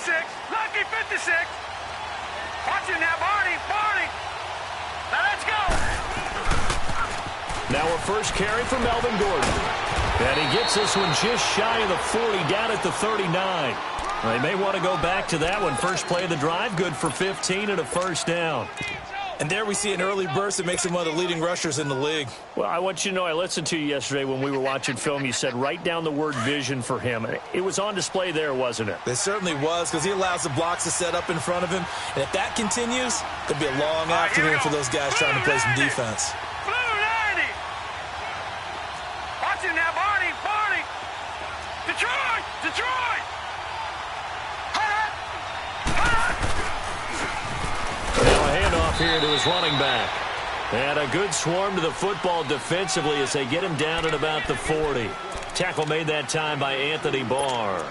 Lucky 56. Watching now, Barney. Now let's go. Now a first carry for Melvin Gordon. And he gets this one just shy of the 40, down at the 39. They may want to go back to that one. First play of the drive, good for 15 and a first down. And there we see an early burst that makes him one of the leading rushers in the league. Well, I want you to know, I listened to you yesterday when we were watching film. You said write down the word vision for him. It was on display there, wasn't it? It certainly was, because he allows the blocks to set up in front of him. And if that continues, it'll be a long afternoon for those guys trying to play some defense. Blue 90. Watching now, Barney. Detroit. Now a handoff here to his running back. And a good swarm to the football defensively as they get him down at about the 40. Tackle made that time by Anthony Barr.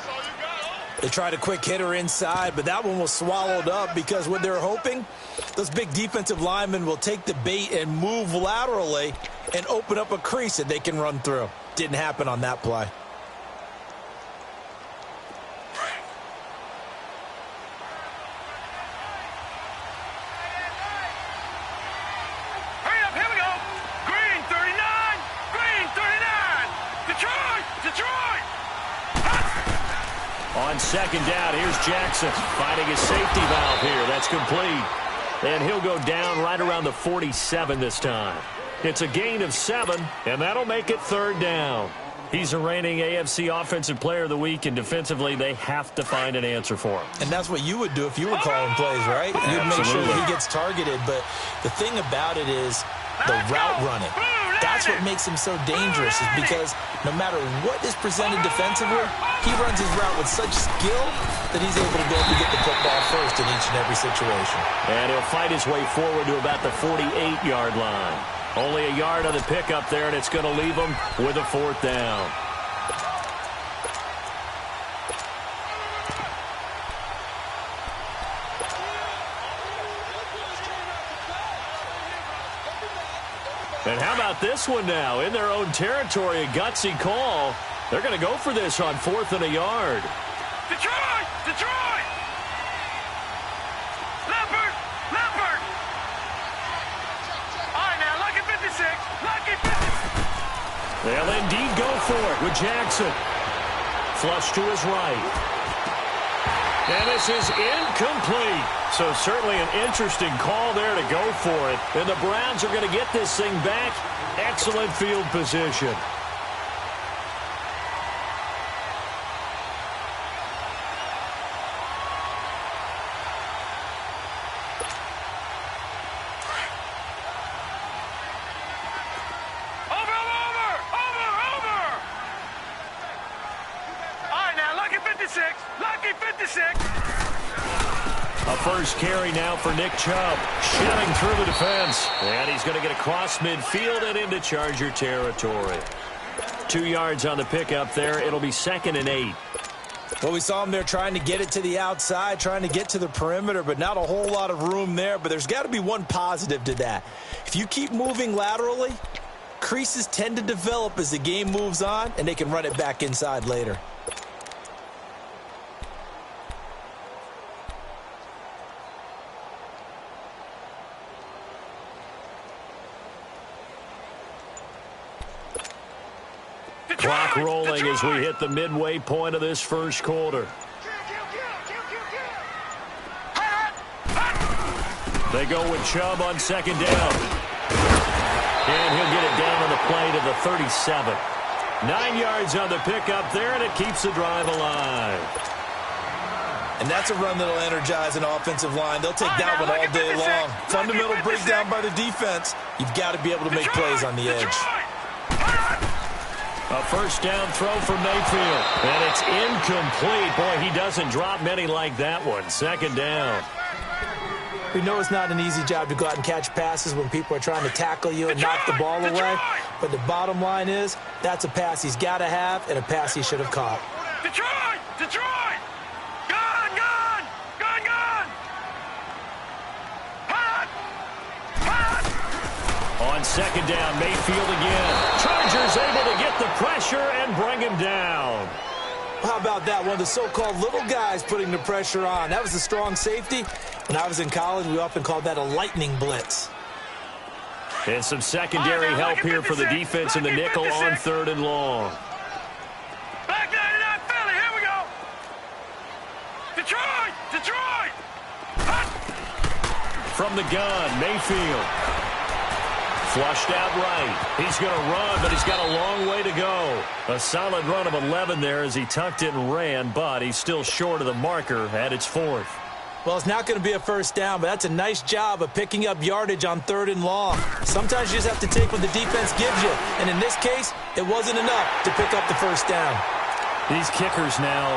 They tried a quick hitter inside, but that one was swallowed up because what they're hoping, those big defensive linemen will take the bait and move laterally and open up a crease that they can run through. Didn't happen on that play. On second down, here's Jackson finding his safety valve here. That's complete. And he'll go down right around the 47 this time. It's a gain of 7, and that'll make it third down. He's a reigning AFC Offensive Player of the Week, and defensively they have to find an answer for him. And that's what you would do if you were calling plays, right? You'd make sure that he gets targeted. But the thing about it is the route running. That's what makes him so dangerous, is because no matter what is presented defensively, he runs his route with such skill that he's able to go up and get the football first in each and every situation. And he'll fight his way forward to about the 48-yard line. Only a yard on the pickup there, and it's going to leave him with a fourth down. And how about this one now? In their own territory, a gutsy call. They're going to go for this on 4th and a yard. Detroit! Leopard! All right, now, Lucky 56. They'll indeed go for it with Jackson. Flush to his right. And this is incomplete. So certainly an interesting call there to go for it. And the Browns are going to get this thing back. Excellent field position. Over! All right, now, Lucky 56. A first carry now for Nick Chubb. Shutting through the defense. And he's going to get across midfield and into Charger territory. 2 yards on the pickup there. It'll be 2nd and 8. Well, we saw him there trying to get it to the outside, trying to get to the perimeter, but not a whole lot of room there. But there's got to be one positive to that. If you keep moving laterally, creases tend to develop as the game moves on, and they can run it back inside later. Clock rolling as we hit the midway point of this first quarter. They go with Chubb on 2nd down. And he'll get it down on the play to the 37. 9 yards on the pickup there, and it keeps the drive alive. And that's a run that'll energize an offensive line. They'll take that one all day long. Fundamental breakdown by the defense. You've got to be able to make plays on the edge. A first down throw for Mayfield. And it's incomplete. Boy, he doesn't drop many like that one. 2nd down. We know it's not an easy job to go out and catch passes when people are trying to tackle you and knock the ball away. But the bottom line is, that's a pass he's got to have and a pass he should have caught. Detroit! Gun! On 2nd down, Mayfield again. Chargers able to get the pressure and bring him down. How about that? One of the so-called little guys putting the pressure on. That was a strong safety. When I was in college, we often called that a lightning blitz. And some secondary help here for the defense in the nickel on 3rd and long. Back 99 Philly, here we go. Detroit! Detroit! Hot. From the gun, Mayfield. Flushed out right. He's going to run, but he's got a long way to go. A solid run of 11 there as he tucked it and ran, but he's still short of the marker at its 4th. Well, it's not going to be a first down, but that's a nice job of picking up yardage on 3rd and long. Sometimes you just have to take what the defense gives you, and in this case, it wasn't enough to pick up the first down. These kickers now,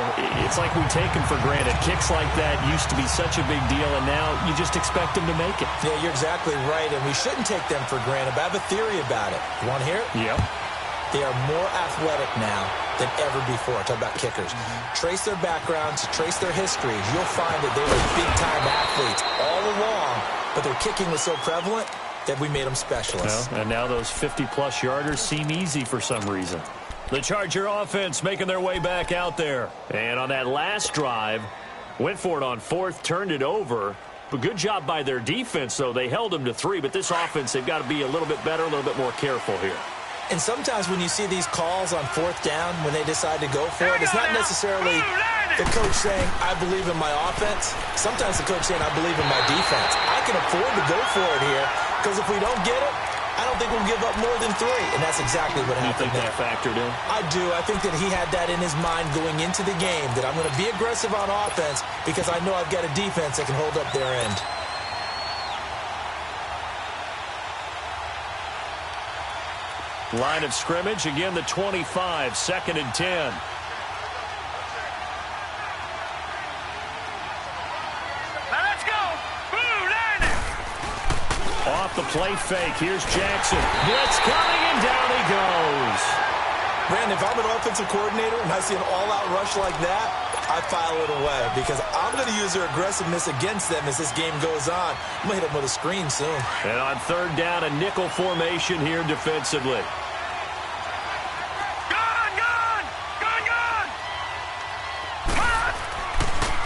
it's like we take them for granted. Kicks like that used to be such a big deal, and now you just expect them to make it. Yeah, you're exactly right, and we shouldn't take them for granted, but I have a theory about it. You want to hear it? Yep. They are more athletic now than ever before. Talk about kickers. Trace their backgrounds, trace their histories. You'll find that they were big-time athletes all along, but their kicking was so prevalent that we made them specialists. Well, and now those 50-plus yarders seem easy for some reason. The Charger offense making their way back out there. And on that last drive, went for it on 4th, turned it over. But good job by their defense, though. They held them to 3, but this offense, they've got to be a little bit better, a little bit more careful here. And sometimes when you see these calls on 4th down, when they decide to go for it, it's not necessarily the coach saying, I believe in my offense. Sometimes the coach saying, I believe in my defense. I can afford to go for it here, because if we don't get it, I don't think we'll give up more than 3, and that's exactly what happened. You think that factored in? I do. I think that he had that in his mind going into the game, that I'm going to be aggressive on offense because I know I've got a defense that can hold up their end. Line of scrimmage, again the 25, 2nd and 10. Off the play fake. Here's Jackson. Blitz coming, and down he goes. Brandon, if I'm an offensive coordinator and I see an all-out rush like that, I file it away because I'm going to use their aggressiveness against them as this game goes on. I'm going to hit them with a screen soon. And on 3rd down, a nickel formation here defensively.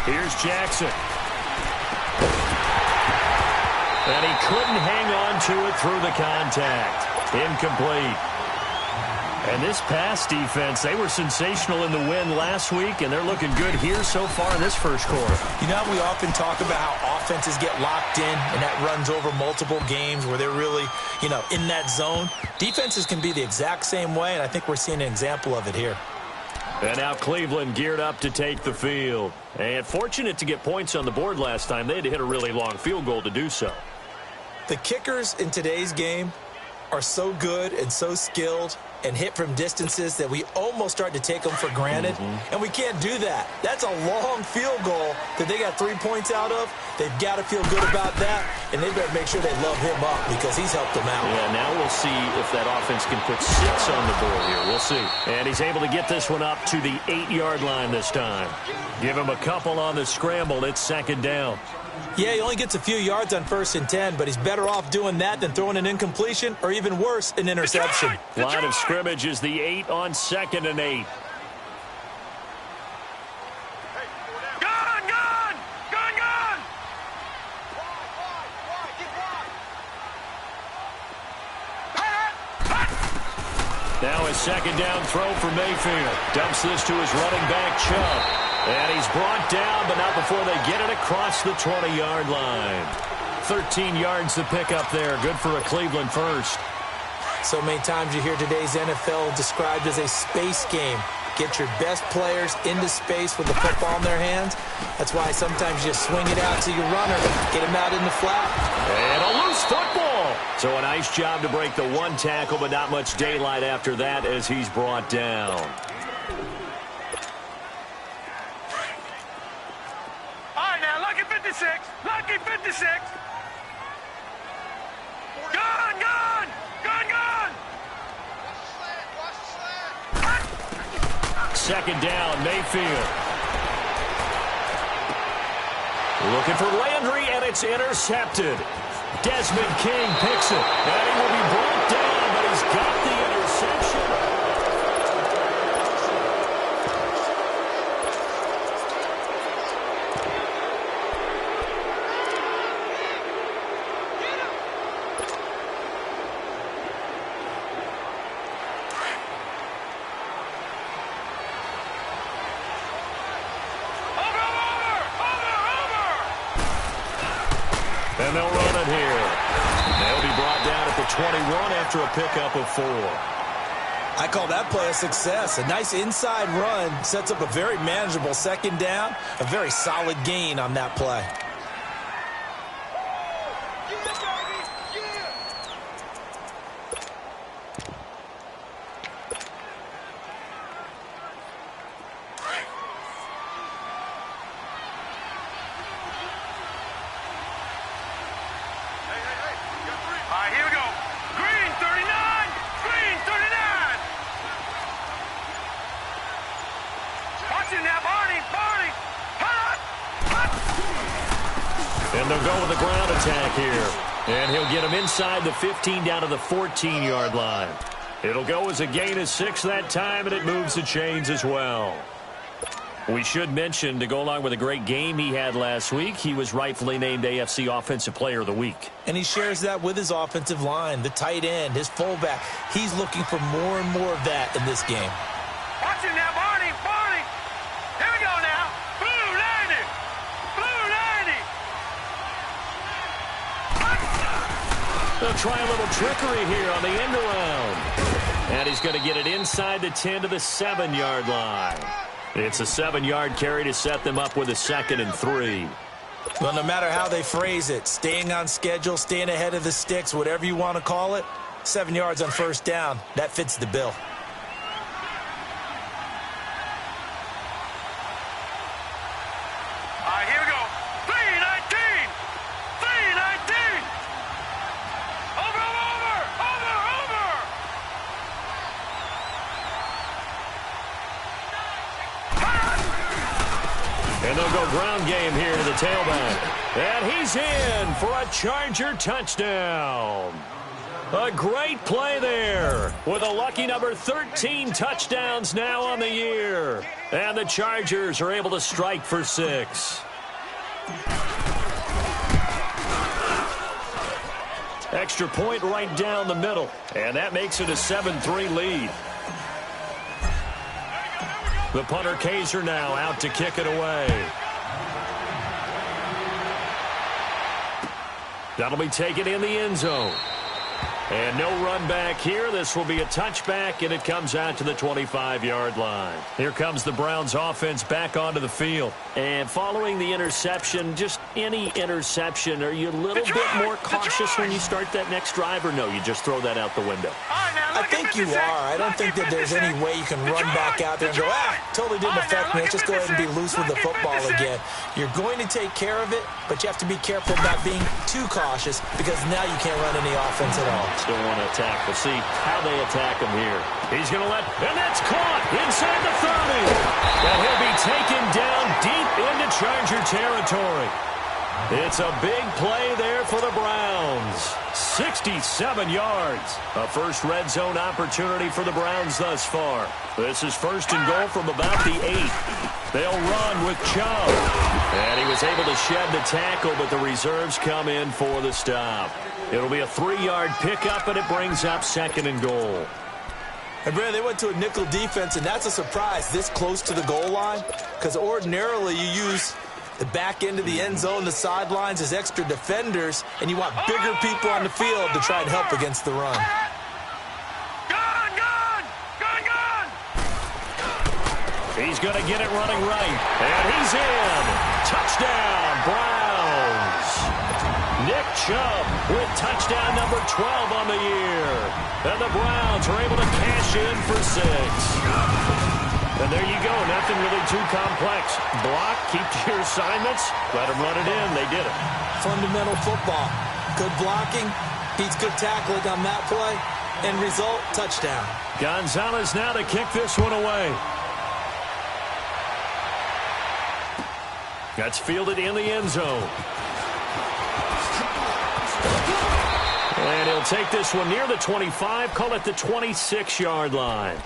Here's Jackson. And he couldn't hang on to it through the contact. Incomplete. And this pass defense, they were sensational in the win last week, and they're looking good here so far in this first quarter. You know, we often talk about how offenses get locked in, and that runs over multiple games where they're really, in that zone. Defenses can be the exact same way, and I think we're seeing an example of it here. And now Cleveland geared up to take the field. And fortunate to get points on the board last time. They had to hit a really long field goal to do so. The kickers in today's game are so good and so skilled and hit from distances that we almost start to take them for granted. And we can't do that. That's a long field goal that they got 3 points out of. They've got to feel good about that, and they better make sure they love him up because he's helped them out. Yeah, now we'll see if that offense can put 6 on the board here. We'll see. And he's able to get this one up to the 8-yard line this time. Give him a couple on the scramble. It's 2nd down. Yeah, he only gets a few yards on 1st and 10, but he's better off doing that than throwing an incompletion or even worse, an interception. Line of scrimmage is the 8 on 2nd and 8. Now a 2nd down throw for Mayfield. Dumps this to his running back, Chubb. And he's brought down, but not before they get it across the 20-yard line. 13 yards to pick up there. Good for a Cleveland first. So many times you hear today's NFL described as a space game. Get your best players into space with the football in their hands. That's why sometimes you swing it out to your runner, get him out in the flat. And a loose football. So a nice job to break the 1 tackle, but not much daylight after that as he's brought down. All right, now, lucky 56. Lucky 56. Gun, gun. Gun, gun. 2nd down, Mayfield. Looking for Landry, and it's intercepted. Desmond King picks it, and he will be brought down, but he's got the interception. And they'll run it here. They'll be brought down at the 21 after a pickup of 4. I call that play a success. A nice inside run sets up a very manageable second down. A very solid gain on that play. And they'll go with the ground attack here. And he'll get him inside the 15 down to the 14-yard line. It'll go as a gain of 6 that time, and it moves the chains as well. We should mention, to go along with a great game he had last week, he was rightfully named AFC Offensive Player of the Week. And he shares that with his offensive line, the tight end, his fullback. He's looking for more and more of that in this game. Watch him now, Barney. Here we go now. Blue 90. Blue 90. They'll try a little trickery here on the end around. And he's going to get it inside the 10 to the 7-yard line. It's a 7-yard carry to set them up with a 2nd and 3. Well, no matter how they phrase it, staying on schedule, staying ahead of the sticks, whatever you want to call it, 7 yards on first down, that fits the bill. Here we go. 319. 319. Over. And they'll go ground game here to the tailback. And he's in for a Charger touchdown. A great play there with a lucky number 13 touchdowns now on the year. And the Chargers are able to strike for 6. Extra point right down the middle. And that makes it a 7-3 lead. The punter Kaiser now out to kick it away. That'll be taken in the end zone. And no run back here. This will be a touchback, and it comes out to the 25-yard line. Here comes the Browns offense back onto the field. And following the interception, just any interception, are you a little bit more cautious when you start that next drive, or no, you just throw that out the window? I think you are. I don't think that there's any way you can run back out there and go, totally didn't affect me. Let's just go ahead and be loose with the football again. You're going to take care of it, but you have to be careful about being too cautious because now you can't run any offense at all. Still want to attack. We'll see how they attack him here. He's going to and that's caught inside the 30. And he'll be taken down deep into Charger territory. It's a big play there for the Browns. 67 yards. A first red zone opportunity for the Browns thus far. This is 1st and goal from about the 8. They'll run with Chubb. And he was able to shed the tackle, but the reserves come in for the stop. It'll be a 3-yard pickup, and it brings up 2nd and goal. And Brad, they went to a nickel defense, and that's a surprise this close to the goal line, because ordinarily you use the back end of the end zone, the sidelines as extra defenders, and you want bigger people on the field to try and help against the run. He's going to get it running right, and he's in. Touchdown, Browns. Nick Chubb with touchdown number 12 on the year. And the Browns are able to cash in for 6. And there you go. Nothing really too complex. Block, keep to your assignments, let them run it in. They did it. Fundamental football. Good blocking, beats good tackling on that play. End result, touchdown. Gonzalez now to kick this one away. That's fielded in the end zone. And he'll take this one near the 25, call it the 26-yard line.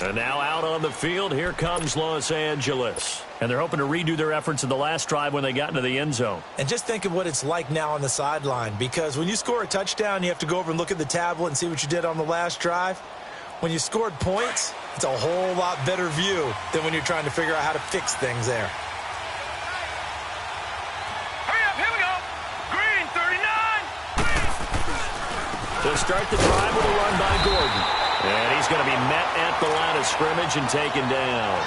And now out on the field, here comes Los Angeles. And they're hoping to redo their efforts in the last drive when they got into the end zone. And just think of what it's like now on the sideline, because when you score a touchdown, you have to go over and look at the tablet and see what you did on the last drive. When you scored points, it's a whole lot better view than when you're trying to figure out how to fix things there. Hurry up, here we go. Green 39. start the drive with a run by Gordon. And he's going to be met at the line of scrimmage and taken down.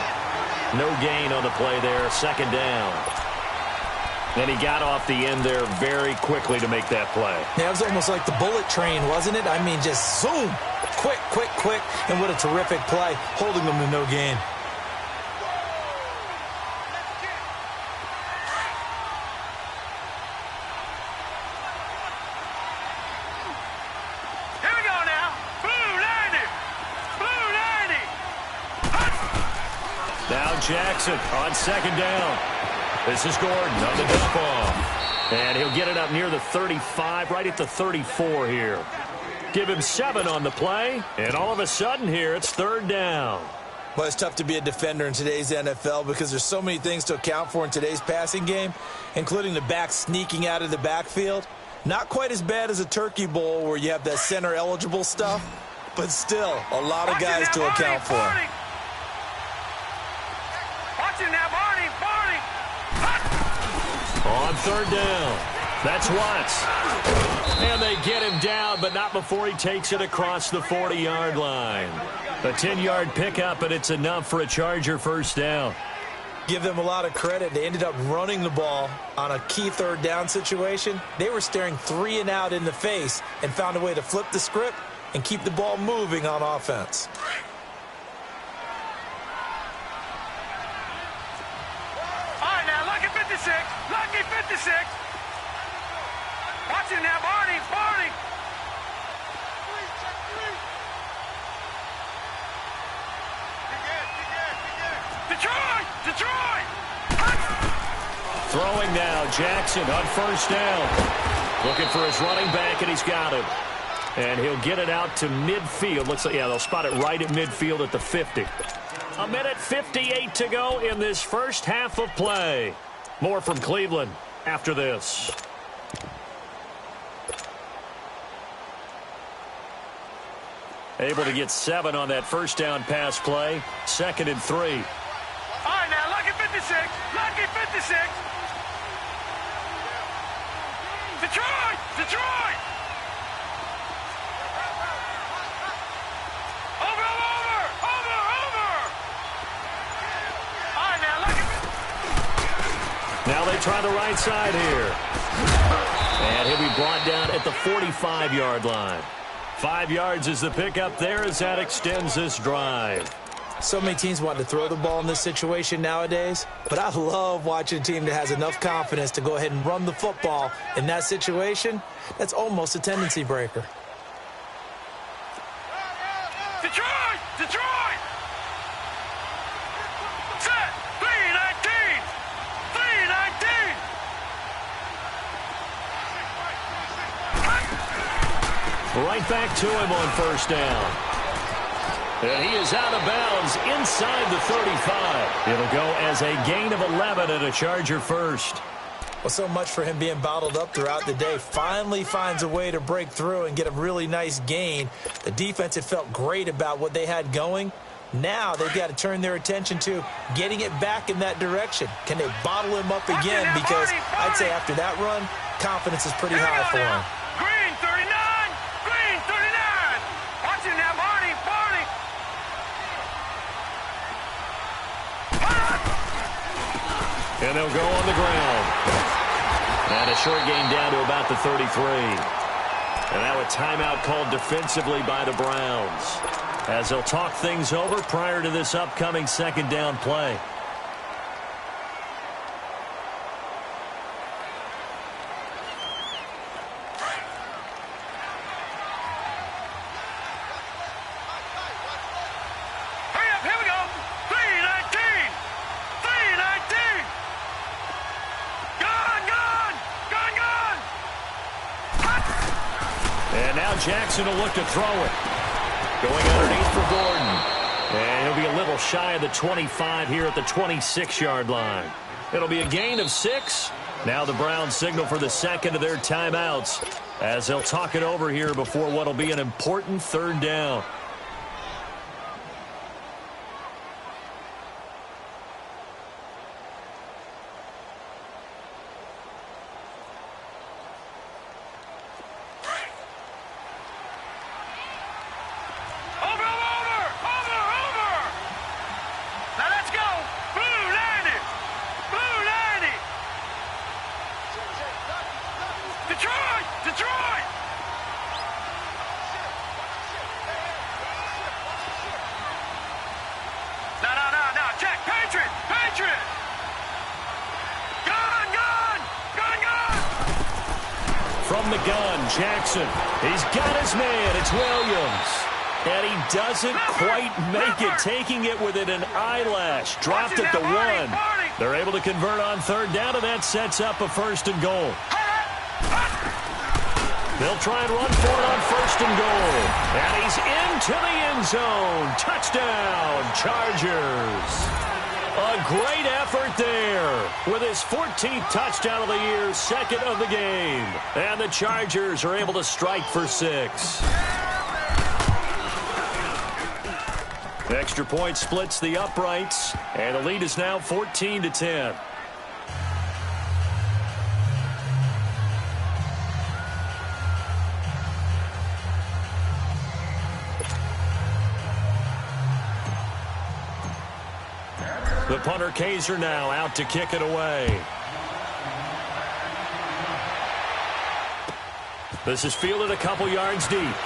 No gain on the play there, second down. And he got off the end there very quickly to make that play. Yeah, it was almost like the bullet train, wasn't it? I mean, just zoom. Quick, quick, quick. And what a terrific play, holding them to no gain. Here we go now. Blue 90. Blue 90. Now Jackson on second down. This is Gordon on the dump off. And he'll get it up near the 35, right at the 34 here. Give him 7 on the play, and all of a sudden here, it's third down. Well, it's tough to be a defender in today's NFL because there's so many things to account for in today's passing game, including the back sneaking out of the backfield. Not quite as bad as a turkey bowl where you have that center-eligible stuff, but still a lot of guys to account for. Watching now, Barney. On third down, that's Watts. And they get him down, but not before he takes it across the 40-yard line. A 10-yard pickup, and it's enough for a Charger first down. Give them a lot of credit. They ended up running the ball on a key third down situation. They were staring 3 and out in the face and found a way to flip the script and keep the ball moving on offense. Lucky 56. Watch it now, Barney. Detroit. Throwing now, Jackson on first down. Looking for his running back, and he's got him. And he'll get it out to midfield. Looks like, yeah, they'll spot it right at midfield at the 50. A minute 58 to go in this first half of play. More from Cleveland after this. Able to get 7 on that first down pass play. 2nd and 3. All right, now, Lucky 56. Detroit. Over. All right, now, Lucky. Now they try the right side here. And he'll be brought down at the 45-yard line. 5 yards is the pickup there as that extends this drive. So many teams want to throw the ball in this situation nowadays, but I love watching a team that has enough confidence to go ahead and run the football in that situation. That's almost a tendency breaker. Detroit! Set! 319! Right back to him on first down. And he is out of bounds inside the 35. It'll go as a gain of 11 and a Charger first. Well, so much for him being bottled up throughout the day. Finally finds a way to break through and get a really nice gain. The defense had felt great about what they had going. Now they've got to turn their attention to getting it back in that direction. Can they bottle him up again? Because I'd say after that run, confidence is pretty high for him. Green 39! Watch it now, Barney! And they'll go on the ground. And a short gain down to about the 33. And now a timeout called defensively by the Browns, as they'll talk things over prior to this upcoming second down play. Jackson will look to throw it. Going underneath for Gordon. And he'll be a little shy of the 25 here at the 26-yard line. It'll be a gain of 6. Now the Browns signal for the second of their timeouts as they'll talk it over here before what will be an important third down. the gun. Jackson. He's got his man. It's Williams. And he doesn't quite make it, taking it within an eyelash. Dropped at the 1. They're able to convert on third down, and that sets up a 1st and goal. They'll try and run for it on 1st and goal. And he's into the end zone. Touchdown, Chargers. A great effort there with his 14th touchdown of the year, 2nd of the game. And the Chargers are able to strike for 6. Extra point splits the uprights, and the lead is now 14-10. The punter Kaiser now out to kick it away. This is fielded a couple yards deep.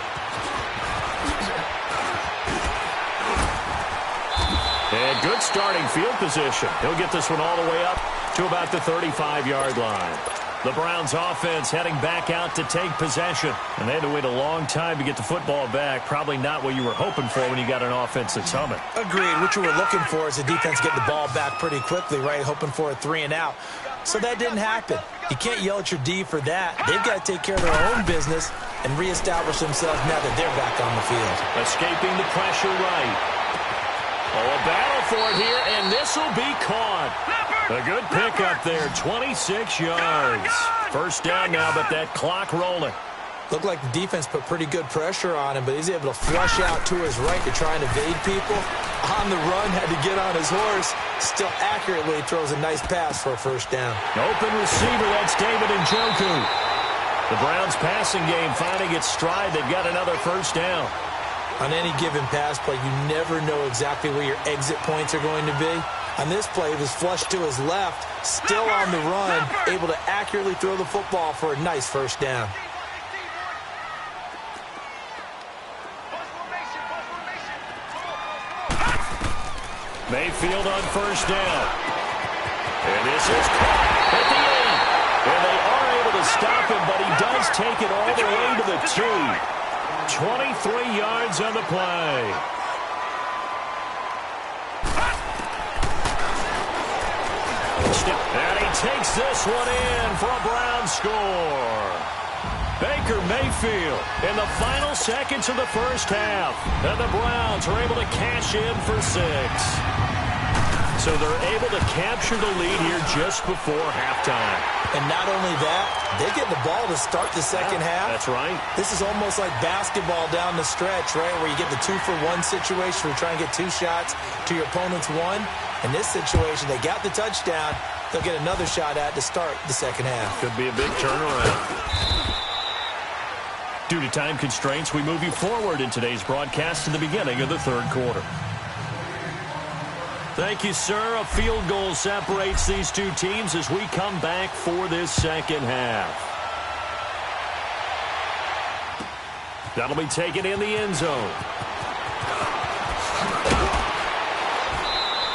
And good starting field position. He'll get this one all the way up to about the 35-yard line. The Browns offense heading back out to take possession. And they had to wait a long time to get the football back. Probably not what you were hoping for when you got an offense that's humming. Agreed. What you were looking for is the defense getting the ball back pretty quickly, right? Hoping for a 3 and out. So that didn't happen. You can't yell at your D for that. They've got to take care of their own business and reestablish themselves now that they're back on the field. Escaping the pressure right. Oh, a battle for it here, and this will be caught. A good pickup there, 26 yards. 1st down now, but that clock rolling. Looked like the defense put pretty good pressure on him, but he's able to flush out to his right to try and evade people. On the run, had to get on his horse. Still accurately throws a nice pass for a 1st down. Open receiver, that's David Njoku. The Browns passing game finding its stride. They've got another 1st down. On any given pass play, you never know exactly where your exit points are going to be. On this play, it was flushed to his left, still on the run, able to accurately throw the football for a nice 1st down. Mayfield on 1st down. And this is caught at the 8. And they are able to stop him, but he does take it all the way to the 2. 23 yards on the play. And he takes this one in for a Brown score. Baker Mayfield in the final seconds of the 1st half. And the Browns are able to cash in for 6. So they're able to capture the lead here just before halftime. And not only that, they get the ball to start the 2nd half. That's right. This is almost like basketball down the stretch, right, where you get the 2-for-1 situation where you try and get 2 shots to your opponent's 1. In this situation, they got the touchdown. They'll get another shot at to start the 2nd half. Could be a big turnaround. Due to time constraints, we move you forward in today's broadcast to the beginning of the 3rd quarter. Thank you, sir. A field goal separates these two teams as we come back for this 2nd half. That'll be taken in the end zone.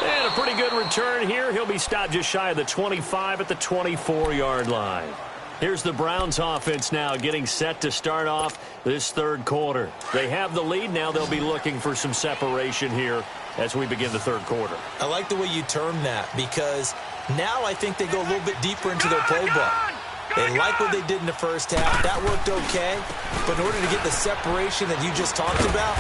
And a pretty good return here. He'll be stopped just shy of the 25 at the 24-yard line. Here's the Browns offense now getting set to start off this 3rd quarter. They have the lead. Now they'll be looking for some separation here as we begin the 3rd quarter. I like the way you term that because now I think they go a little bit deeper into their playbook. They like what they did in the 1st half. That worked okay. But in order to get the separation that you just talked about,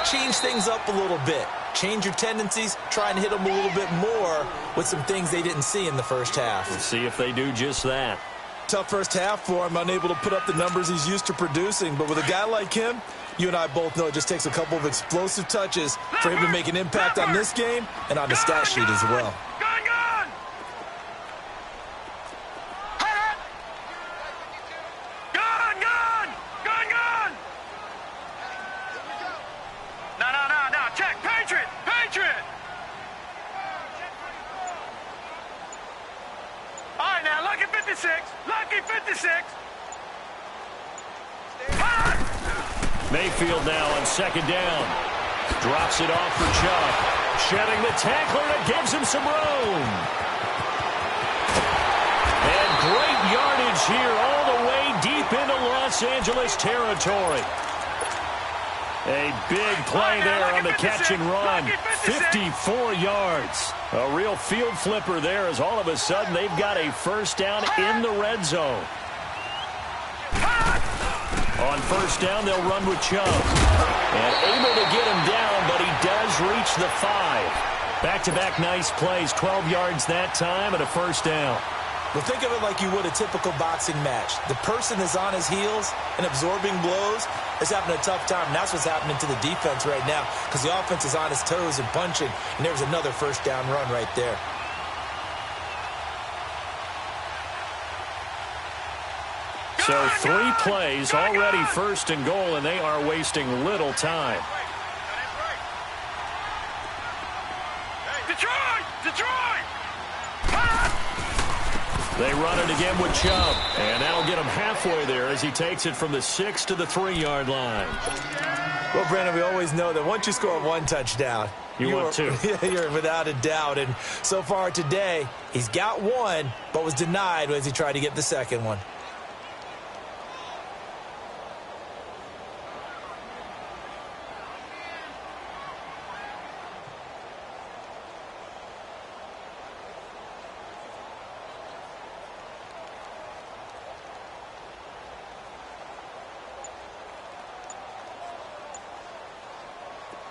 change things up a little bit. Change your tendencies. Try and hit them a little bit more with some things they didn't see in the 1st half. We'll see if they do just that. Tough 1st half for him, unable to put up the numbers he's used to producing. But with a guy like him, you and I both know it just takes a couple of explosive touches for him to make an impact on this game and on the stat sheet as well. Gun! No, check, Patriot! All right, now, lucky 56. Mayfield now on 2nd down. Drops it off for Chubb. Shedding the tackler that gives him some room. And great yardage here all the way deep deep into Los Angeles territory. A big play there on the catch and run. 54 yards. A real field flipper there as all of a sudden they've got a first down in the red zone. On first down, they'll run with Chubb. And able to get him down, but he does reach the 5. Back-to-back nice plays, 12 yards that time and a first down. Well, think of it like you would a typical boxing match. The person is on his heels and absorbing blows is having a tough time. And that's what's happening to the defense right now because the offense is on his toes and punching. And there's another first down run right there. So 3 plays, already first and goal, and they are wasting little time. Detroit! They run it again with Chubb, and that'll get him halfway there as he takes it from the 6 to the 3-yard line. Well, Brandon, we always know that once you score 1 touchdown, want 2. You're without a doubt. And so far today, he's got 1, but was denied as he tried to get the second one.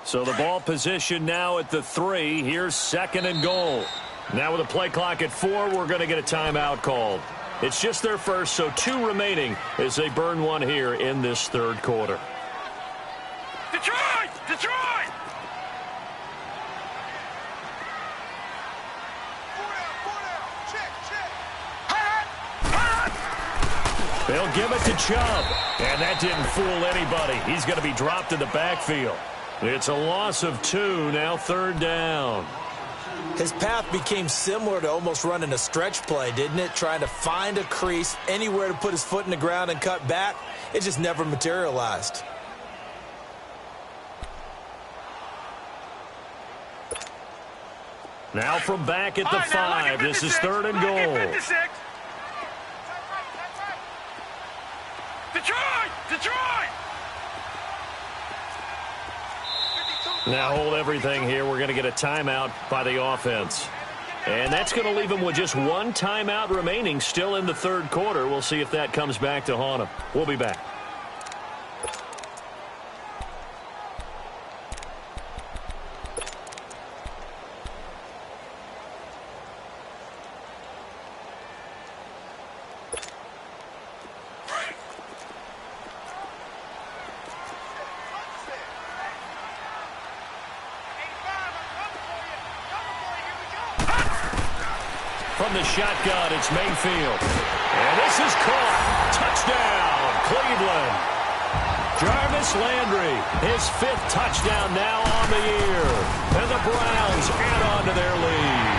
So the ball position now at the 3. Here's second and goal. Now with the play clock at 4, we're going to get a timeout called. It's just their first, so 2 remaining as they burn 1 here in this third quarter. Detroit! They'll give it to Chubb, and that didn't fool anybody. He's going to be dropped in the backfield. It's a loss of 2, now third down. His path became similar to almost running a stretch play, didn't it? Trying to find a crease, anywhere to put his foot in the ground and cut back. It just never materialized. Now from back at the 5, this is third and goal. Detroit! Now hold everything here. We're going to get a timeout by the offense. And that's going to leave them with just 1 timeout remaining still in the third quarter. We'll see if that comes back to haunt them. We'll be back. From the shotgun, it's Mayfield. And this is caught. Touchdown, Cleveland. Jarvis Landry, his 5th touchdown now on the year. And the Browns add on to their lead.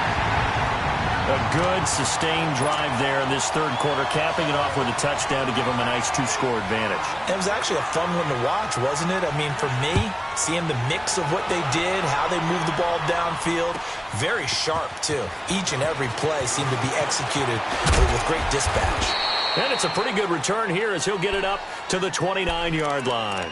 A good, sustained drive there in this third quarter, capping it off with a touchdown to give them a nice 2-score advantage. It was actually a fun one to watch, wasn't it? I mean, for me, seeing the mix of what they did, how they moved the ball downfield, very sharp, too. Each and every play seemed to be executed with great dispatch. And it's a pretty good return here as he'll get it up to the 29-yard line.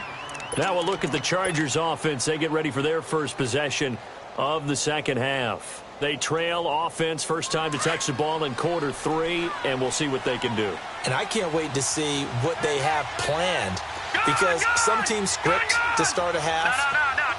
Now we'll look at the Chargers offense. They get ready for their first possession of the second half. They trail offense, first time to touch the ball in quarter 3, and we'll see what they can do. And I can't wait to see what they have planned because some teams script to start a half.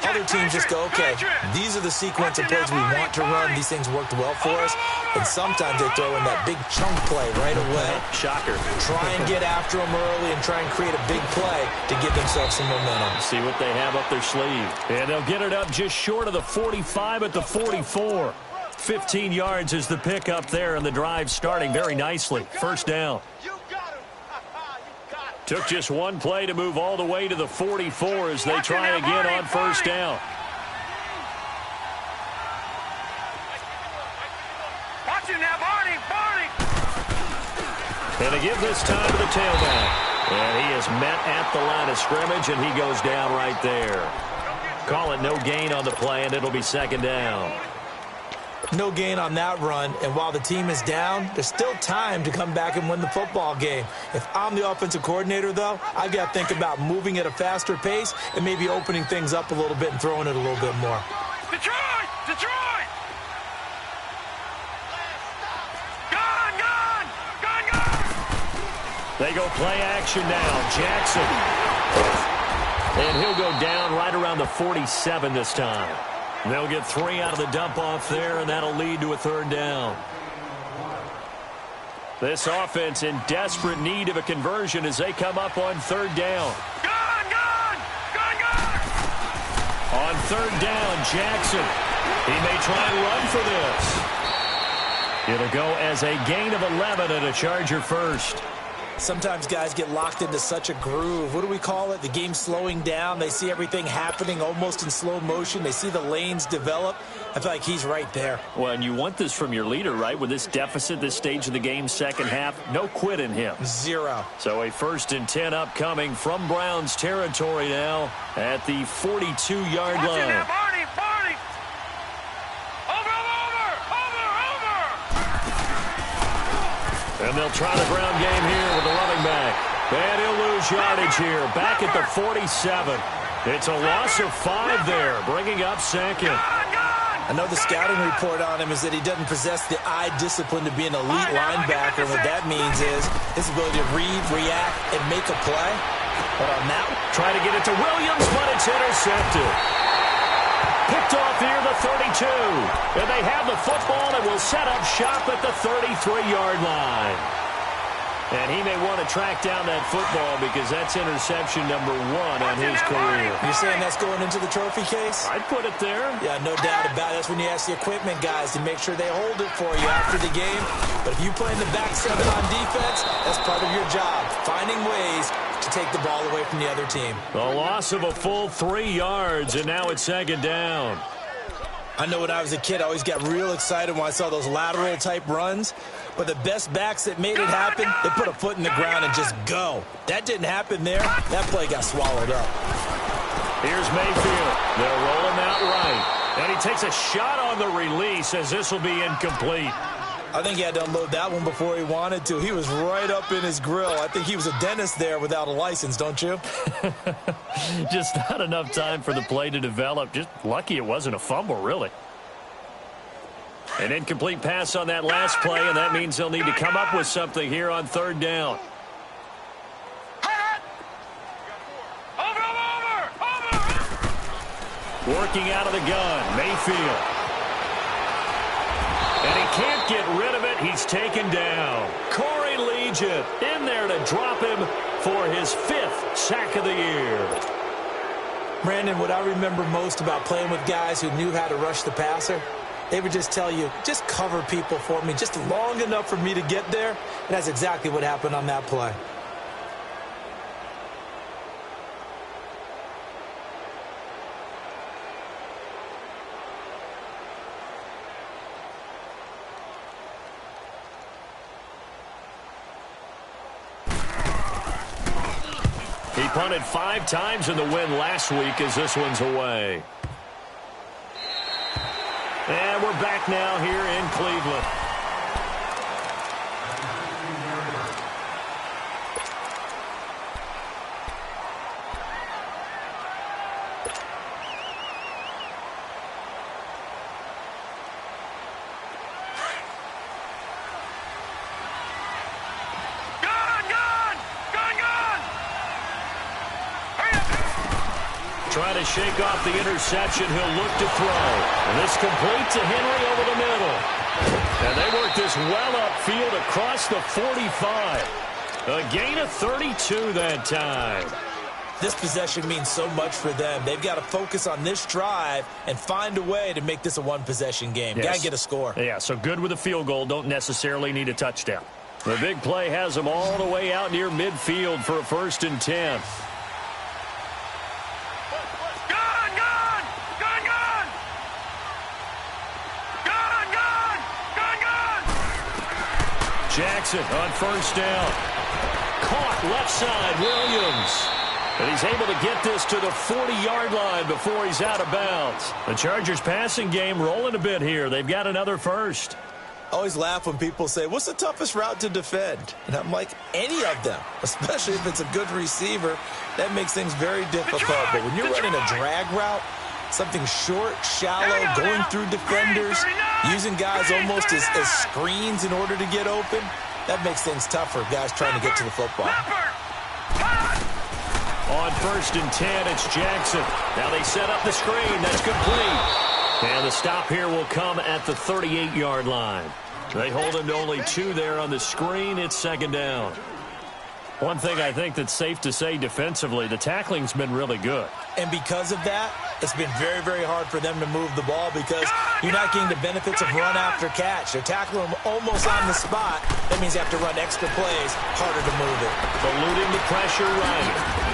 Other teams just go, okay, these are the sequence of plays we want to run. These things worked well for us. And sometimes they throw in that big chunk play right away. Shocker. Try and get after them early and try and create a big play to give themselves some momentum. See what they have up their sleeve. And they'll get it up just short of the 45 at the 44. 15 yards is the pickup there, and the drive starting very nicely. First down. Took just 1 play to move all the way to the 44 as they try again on first down. Watch it now, Barney! And to give this time to the tailback. And he is met at the line of scrimmage, and he goes down right there. Call it no gain on the play, and it'll be second down. No gain on that run, and while the team is down, there's still time to come back and win the football game. If I'm the offensive coordinator, though, I've got to think about moving at a faster pace and maybe opening things up a little bit and throwing it a little bit more. Detroit! Detroit! Gone! Gone! Gone! Gone! They go play action now. Jackson. And he'll go down right around the 47 this time. They'll get 3 out of the dump-off there, and that'll lead to a 3rd down. This offense in desperate need of a conversion as they come up on 3rd down. Gone! Gone! Gone! Gone! On 3rd down, Jackson. He may try and run for this. It'll go as a gain of 11 and a Charger first. Sometimes guys get locked into such a groove. What do we call it? The game's slowing down. They see everything happening almost in slow motion. They see the lanes develop. I feel like he's right there. Well, and you want this from your leader, right? With this deficit, this stage of the game, second half, no quit in him. 0. So a 1st and 10 upcoming from Browns territory now at the 42-yard Watch it line. now, Barney! Barney! Over! And they'll try the ground game here with the running back. And he'll lose yardage here. Back at the 47. It's a loss of 5 there, bringing up 2nd. I know the scouting report on him is that he doesn't possess the eye discipline to be an elite linebacker. What that means is his ability to read, react, and make a play. But on that one, try to get it to Williams, but it's intercepted. Picked off here, the 32. And they have the football and will set up shop at the 33-yard line. And he may want to track down that football because that's interception number 1 on his career. You're saying that's going into the trophy case? I'd put it there. Yeah, no doubt about it. That's when you ask the equipment guys to make sure they hold it for you after the game. But if you play in the back 7 on defense, that's part of your job, finding ways to take the ball away from the other team. The loss of a full 3 yards, and now it's 2nd down. I know when I was a kid, I always got real excited when I saw those lateral-type runs. But the best backs that made it happen, they put a foot in the ground and just go. That didn't happen there. That play got swallowed up. Here's Mayfield. They'll roll him out right. And he takes a shot on the release as this will be incomplete. I think he had to unload that one before he wanted to. He was right up in his grill. I think he was a dentist there without a license, don't you? Just not enough time for the play to develop. Just lucky it wasn't a fumble, really. An incomplete pass on that last play, and that means they'll need to come up with something here on 3rd down. Working out of the gun, Mayfield. And he can't get rid of it. He's taken down. Corey Legion in there to drop him for his 5th sack of the year. Brandon, what I remember most about playing with guys who knew how to rush the passer, they would just tell you, just cover people for me just long enough for me to get there. And that's exactly what happened on that play. He punted 5 times in the win last week as this one's away. And we're back now here in Cleveland. Trying to shake off the interception. He'll look to throw. And this complete to Henry over the middle. And they work this well upfield across the 45. A gain of 32 that time. This possession means so much for them. They've got to focus on this drive and find a way to make this a one-possession game. Yes. Got to get a score. Yeah, so good with a field goal. Don't necessarily need a touchdown. The big play has them all the way out near midfield for a 1st and 10. Jackson on 1st down. Caught left side, Williams. And he's able to get this to the 40-yard line before he's out of bounds. The Chargers passing game rolling a bit here. They've got another first. I always laugh when people say, what's the toughest route to defend? And I'm like, any of them, especially if it's a good receiver. That makes things very difficult. But when you're running a drag route, something short, shallow, going through defenders, using guys almost as screens in order to get open, that makes things tough for guys trying to get to the football. On 1st and 10, it's Jackson. Now they set up the screen. That's complete. And the stop here will come at the 38-yard line. They hold him to only 2 there on the screen. It's 2nd down. One thing I think that's safe to say defensively, the tackling's been really good. And because of that, it's been very, very hard for them to move the ball because you're not getting the benefits of run after catch. They're tackling them almost on the spot. That means you have to run extra plays, harder to move it. Eluding the pressure right.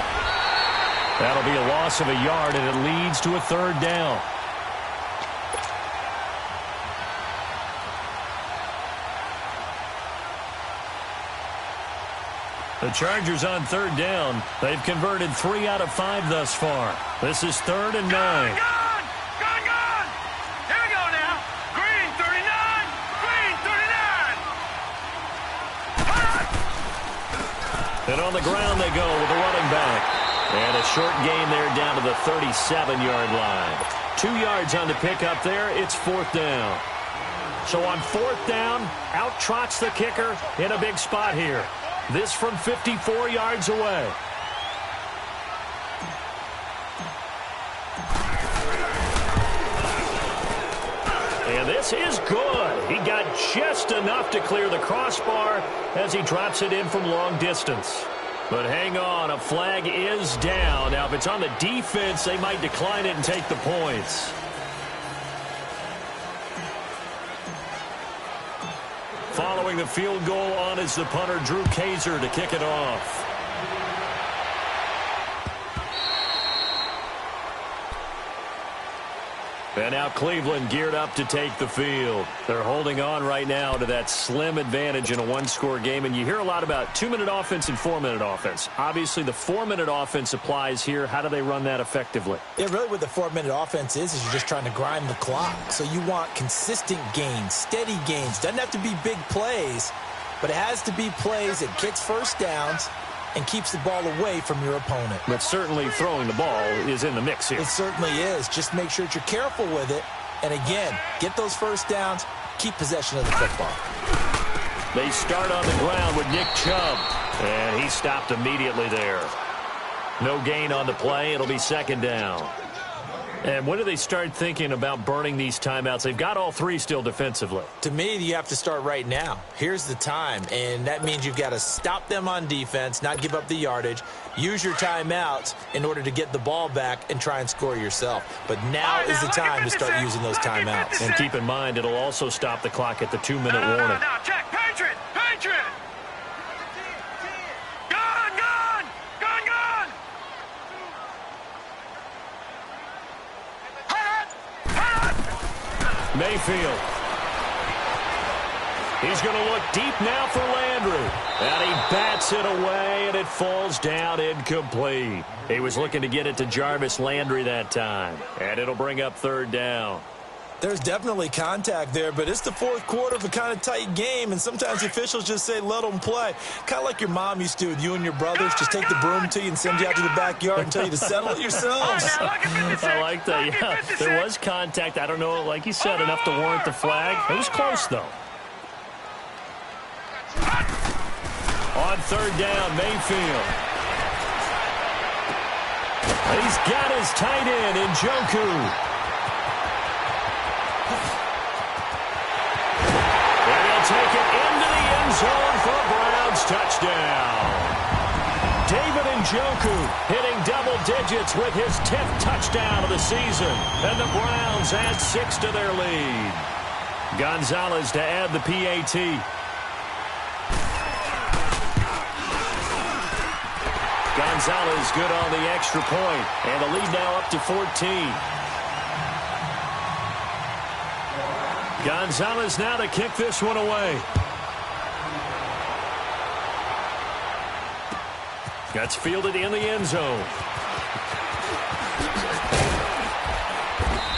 That'll be a loss of a yard, and it leads to a 3rd down. The Chargers on 3rd down. They've converted 3 out of 5 thus far. This is 3rd and 9. Gone! Here we go now. Green 39. Green 39. And on the ground they go with the running back. And a short gain there down to the 37-yard line. 2 yards on the pickup there. It's 4th down. So on 4th down, out trots the kicker in a big spot here. This from 54 yards away. And this is good. He got just enough to clear the crossbar as he drops it in from long distance. But hang on, a flag is down. Now, if it's on the defense, they might decline it and take the points. Following the field goal on is the punter, Drew Kaiser, to kick it off. And now Cleveland geared up to take the field. They're holding on right now to that slim advantage in a one-score game. And you hear a lot about 2-minute offense and 4-minute offense. Obviously, the 4-minute offense applies here. How do they run that effectively? Yeah, really what the 4-minute offense is you're just trying to grind the clock. So you want consistent gains, steady gains. Doesn't have to be big plays, but it has to be plays that gets first downs and keeps the ball away from your opponent. But certainly throwing the ball is in the mix here. It certainly is. Just make sure that you're careful with it. And again, get those first downs, keep possession of the football. They start on the ground with Nick Chubb. And he stopped immediately there. No gain on the play. It'll be 2nd down. And when do they start thinking about burning these timeouts? They've got all 3 still defensively. To me, you have to start right now. Here's the time, and that means you've got to stop them on defense, not give up the yardage, use your timeouts in order to get the ball back and try and score yourself. But now is the time to start using those timeouts. And keep in mind, it'll also stop the clock at the 2-minute warning. Now, check. Patriot! Gone! Mayfield. He's going to look deep now for Landry. And he bats it away, and it falls down incomplete. He was looking to get it to Jarvis Landry that time. And it'll bring up 3rd down. There's definitely contact there, but it's the 4th quarter of a kind of tight game, and sometimes the officials just say, let them play. Kind of like your mom used to with you and your brothers. Just take the broom to you and send you out to the backyard and tell you to settle it yourselves. I like that, yeah. There was contact. I don't know, like you said, enough to warrant the flag. It was close, though. On 3rd down, Mayfield. He's got his tight end in Njoku. Take it into the end zone for a Browns touchdown. David Njoku hitting double digits with his 10th touchdown of the season. And the Browns add 6 to their lead. Gonzalez to add the PAT. Gonzalez good on the extra point. And the lead now up to 14. Gonzalez now to kick this one away. That's fielded in the end zone.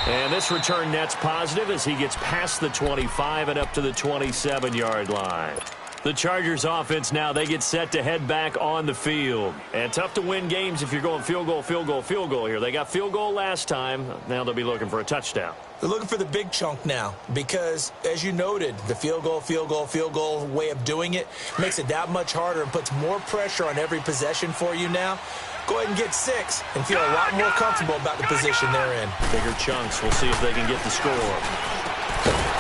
And this return net's positive as he gets past the 25 and up to the 27-yard line. The Chargers offense now, they get set to head back on the field. And tough to win games if you're going field goal, field goal, field goal here. They got field goal last time. Now they'll be looking for a touchdown. They're looking for the big chunk now because, as you noted, the field goal way of doing it makes it that much harder and puts more pressure on every possession for you now. Go ahead and get 6 and feel a lot more comfortable about the position they're in. Bigger chunks. We'll see if they can get the score.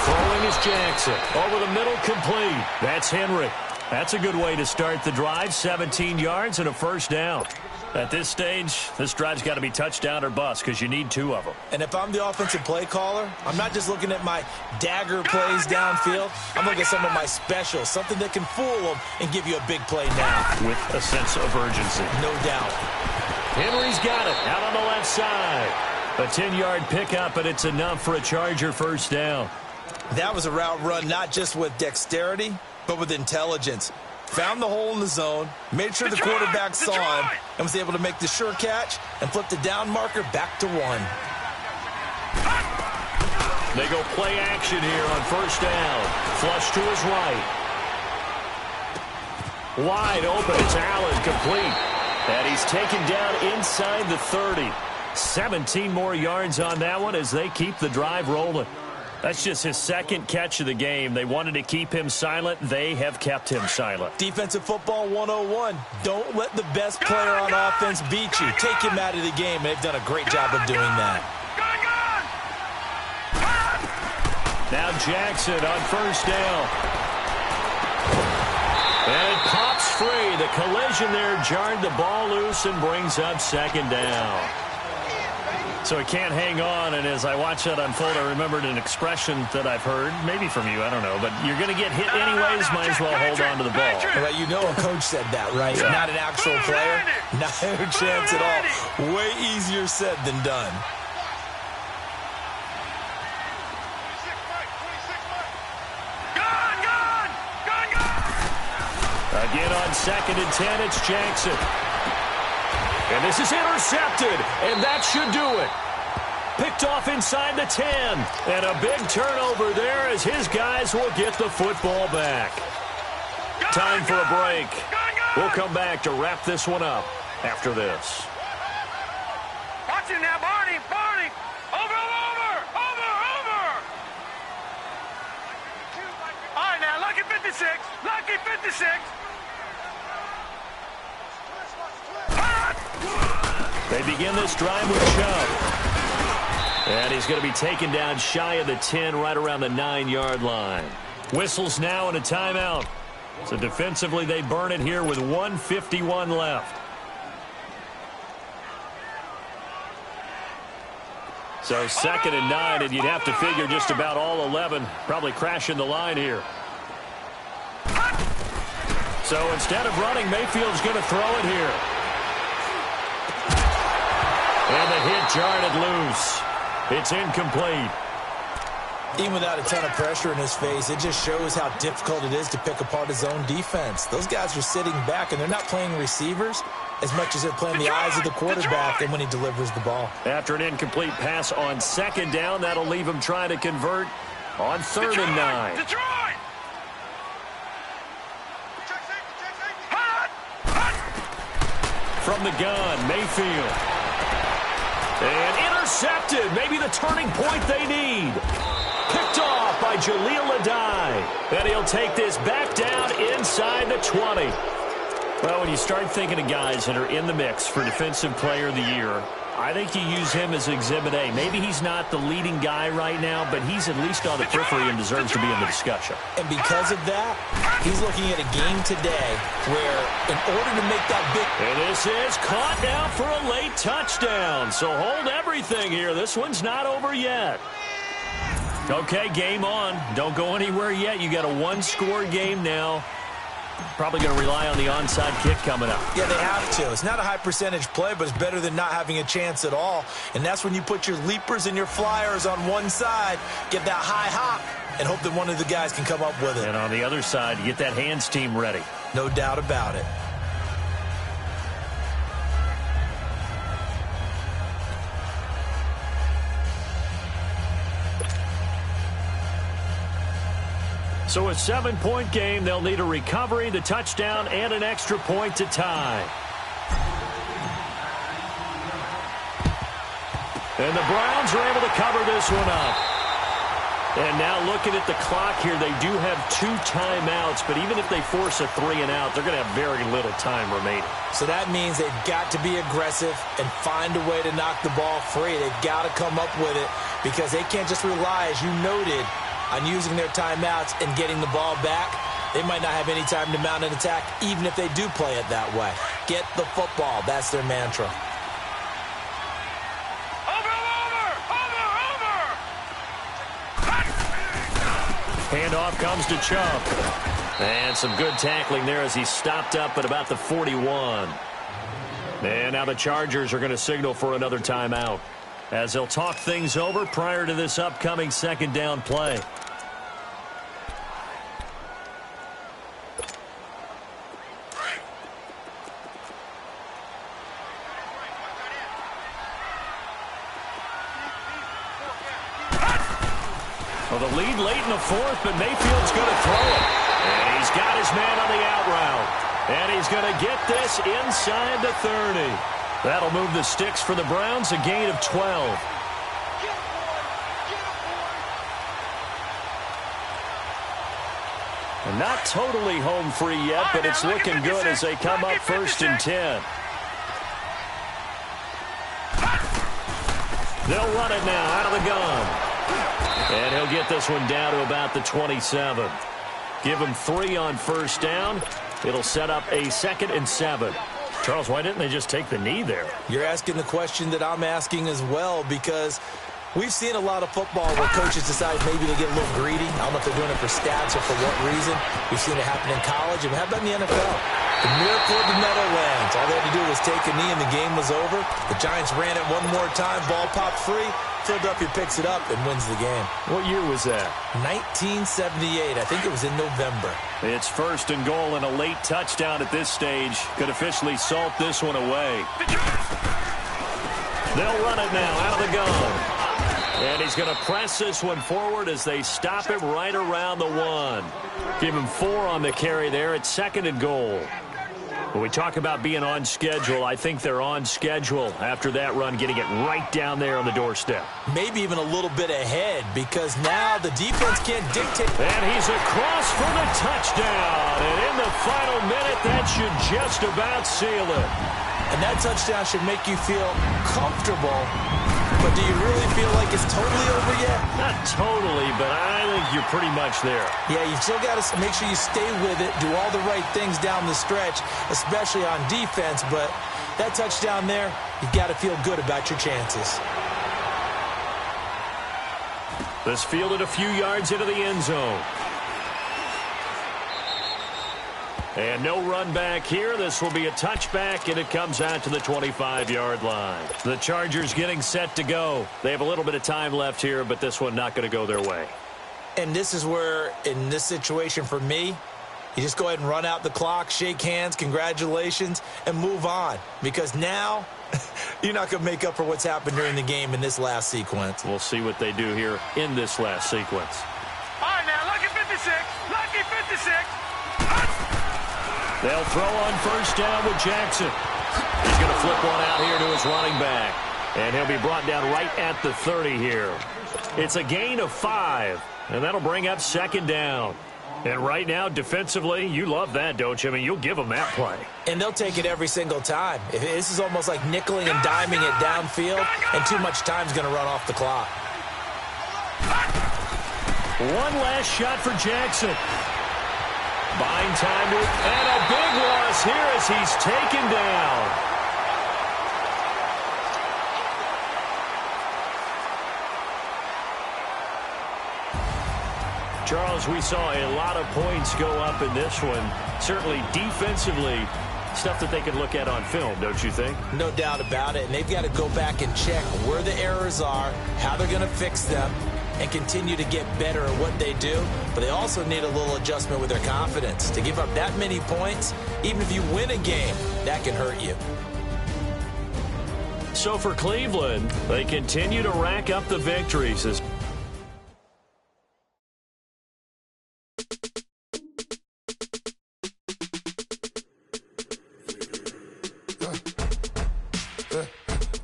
Throwing is Jackson. Over the middle, complete. That's Henry. That's a good way to start the drive. 17 yards and a first down. At this stage, this drive's got to be touchdown or bust because you need 2 of them. And if I'm the offensive play caller, I'm not just looking at my dagger plays downfield. I'm looking at some of my specials, something that can fool them and give you a big play now. With a sense of urgency. No doubt. Henry's got it out on the left side. A 10-yard pickup, and it's enough for a Charger first down. That was a route run not just with dexterity, but with intelligence. Found the hole in the zone, made sure the quarterback saw him, and was able to make the sure catch and flip the down marker back to 1. They go play action here on first down. Flush to his right. Wide open. It's Allen, complete. And he's taken down inside the 30. 17 more yards on that one as they keep the drive rolling. That's just his second catch of the game. They wanted to keep him silent. They have kept him silent. Defensive football 101. Don't let the best player on offense beat you. Take him out of the game. They've done a great job of doing that. Now Jackson on first down. And it pops free. The collision there jarred the ball loose and brings up second down. So he can't hang on, and as I watch that unfold, I remembered an expression that I've heard, maybe from you, I don't know, but you're going to get hit anyways, might as well hold on to the ball. Well, you know a coach said that, right? Yeah. Not an actual player. Not a chance at all. Way easier said than done. Again on 2nd and 10, it's Jackson. And this is intercepted, and that should do it. Picked off inside the 10. And a big turnover there as his guys will get the football back. Time for a break. We'll come back to wrap this one up after this. Watch it now, Barney. Over. All right, now, lucky 56. They begin this drive with Chubb. And he's going to be taken down shy of the 10, right around the 9-yard line. Whistles now and a timeout. So defensively, they burn it here with 1:51 left. So 2nd and 9, and you'd have to figure just about all 11 probably crashing the line here. So instead of running, Mayfield's going to throw it here. And the hit jarred it loose. It's incomplete. Even without a ton of pressure in his face, it just shows how difficult it is to pick apart his own defense. Those guys are sitting back, and they're not playing receivers as much as they're playing the eyes of the quarterback and when he delivers the ball. After an incomplete pass on 2nd down, that'll leave him trying to convert on 3rd and 9. From the gun, Mayfield. And intercepted. Maybe the turning point they need. Picked off by Jaleel Adai. And he'll take this back down inside the 20. Well, when you start thinking of guys that are in the mix for Defensive Player of the Year, I think you use him as Exhibit A. Maybe he's not the leading guy right now, but he's at least on the periphery and deserves to be in the discussion. And because of that, he's looking at a game today where in order to make that big... And this is caught now for a late touchdown. So hold everything here. This one's not over yet. Okay, game on. Don't go anywhere yet. You got a one-score game now. Probably going to rely on the onside kick coming up. Yeah, they have to. It's not a high percentage play, but it's better than not having a chance at all. And that's when you put your leapers and your flyers on one side, get that high hop, and hope that one of the guys can come up with it. And on the other side, you get that hands team ready. No doubt about it. So a 7-point game. They'll need a recovery, the touchdown, and an extra point to tie. And the Browns are able to cover this one up. And now looking at the clock here, they do have 2 timeouts, but even if they force a 3-and-out, they're going to have very little time remaining. So that means they've got to be aggressive and find a way to knock the ball free. They've got to come up with it because they can't just rely, as you noted, on using their timeouts and getting the ball back. They might not have any time to mount an attack, even if they do play it that way. Get the football. That's their mantra. Handoff comes to Chubb. And some good tackling there as he stopped up at about the 41. And now the Chargers are going to signal for another timeout as they'll talk things over prior to this upcoming second down play. Well, the lead late in the fourth, but Mayfield's going to throw it. And he's got his man on the out route. And he's going to get this inside the 30. That'll move the sticks for the Browns, a gain of 12. And not totally home free yet, but it's looking good as they come up 1st and 10. They'll run it now out of the gun. And he'll get this one down to about the 27. Give him 3 on 1st down. It'll set up a 2nd and 7. Charles, why didn't they just take the knee there? You're asking the question that I'm asking as well, because we've seen a lot of football where coaches decide maybe to get a little greedy. I don't know if they're doing it for stats or for what reason. We've seen it happen in college, and how about in the NFL? The miracle of the Meadowlands. All they had to do was take a knee, and the game was over. The Giants ran it one more time. Ball popped free. Philadelphia picks it up and wins the game. What year was that? 1978. I think it was in November. It's 1st and goal and a late touchdown at this stage. Could officially salt this one away. They'll run it now out of the gun. And he's going to press this one forward as they stop him right around the 1. Give him 4 on the carry there. It's 2nd and goal. When we talk about being on schedule, I think they're on schedule after that run, getting it right down there on the doorstep. Maybe even a little bit ahead, because now the defense can't dictate. And he's across for the touchdown. And in the final minute, that should just about seal it. And that touchdown should make you feel comfortable. But do you really feel like it's totally over yet? Not totally, but I think you're pretty much there. Yeah, you've still got to make sure you stay with it, do all the right things down the stretch, especially on defense. But that touchdown there, you've got to feel good about your chances. This fielded a few yards into the end zone. And no run back here. This will be a touchback, and it comes out to the 25-yard line. The Chargers getting set to go. They have a little bit of time left here, but this one not going to go their way. And this is where, in this situation for me, you just go ahead and run out the clock, shake hands, congratulations, and move on. Because now, you're not going to make up for what's happened during the game in this last sequence. We'll see what they do here in this last sequence. All right, now, lucky 56. Lucky 56. They'll throw on 1st down with Jackson. He's going to flip one out here to his running back. And he'll be brought down right at the 30 here. It's a gain of 5. And that'll bring up 2nd down. And right now, defensively, you love that, don't you? I mean, you'll give them that play. And they'll take it every single time. This is almost like nickeling and diming it downfield, and too much time's going to run off the clock. One last shot for Jackson. Buying time to it, and a big loss here as he's taken down. Charles, we saw a lot of points go up in this one. Certainly defensively, stuff that they can look at on film, don't you think? No doubt about it, and they've got to go back and check where the errors are, how they're going to fix them, and continue to get better at what they do. But they also need a little adjustment with their confidence. To give up that many points, even if you win a game, that can hurt you. So for Cleveland, they continue to rack up the victories as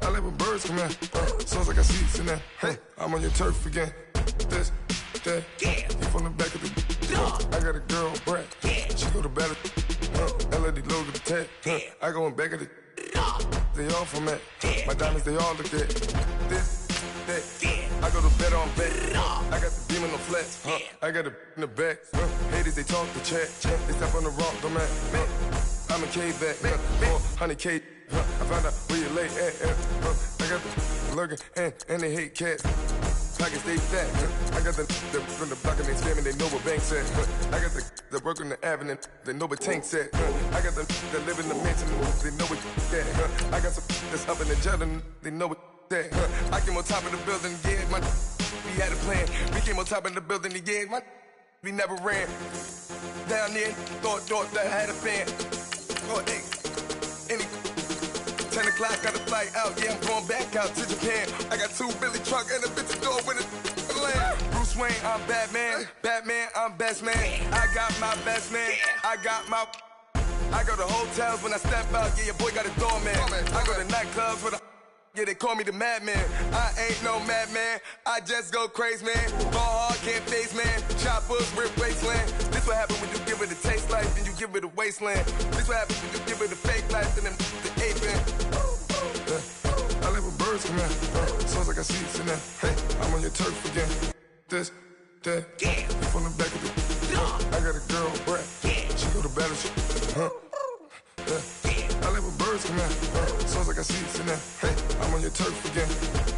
I live with birds come in. Sounds like I see seats in there. Hey, I'm on your turf again. This, that, you from the back of the. I got a girl, Brad. She go to battle. LAD logo the tag. I go in back of the. They all from that. My diamonds, they all look at. This, that. I go to bed on bed. I got the demon on flats. I got it in the back. Haters, they talk the chat. They step on the rock, don't man. I'm a cave back. 400K. I found out where you lay at. I got the lurking and they hate cats. Pockets stay fat. I got the from the block and they scamming, they know what banks at. I got the work on the avenue, they know what tanks at. I got the that live in the mansion, they know what that. I got some that's up in the jet and they know what that. I came on top of the building, yeah, we had a plan. We came on top of the building, yeah, we never ran. Down there, thought that I had a fan. Oh, hey, any 10 o'clock, got a flight out, yeah, I'm going back out to Japan. I got 2 Billy truck and a bitch door with a land. Bruce Wayne, I'm Batman. Batman, I'm best man. I got my best man. I go to hotels when I step out, yeah, your boy got a doorman. I go to nightclubs with a, yeah, they call me the madman. I ain't no madman, I just go crazy, man. Ball hard, can't face, man. Choppers, rip wasteland. This what happen when you give it a taste life, then you give it a wasteland. This what happens when you give it a fake life, and then the ape man. I live with birds come in. Sounds like I see seats in there. Hey, I'm on your turf again. This, that, you from the back of the. I got a girl, Brad. She go to battle. I live with birds come in. Sounds like I see seats in there. Hey, I'm on your turf again.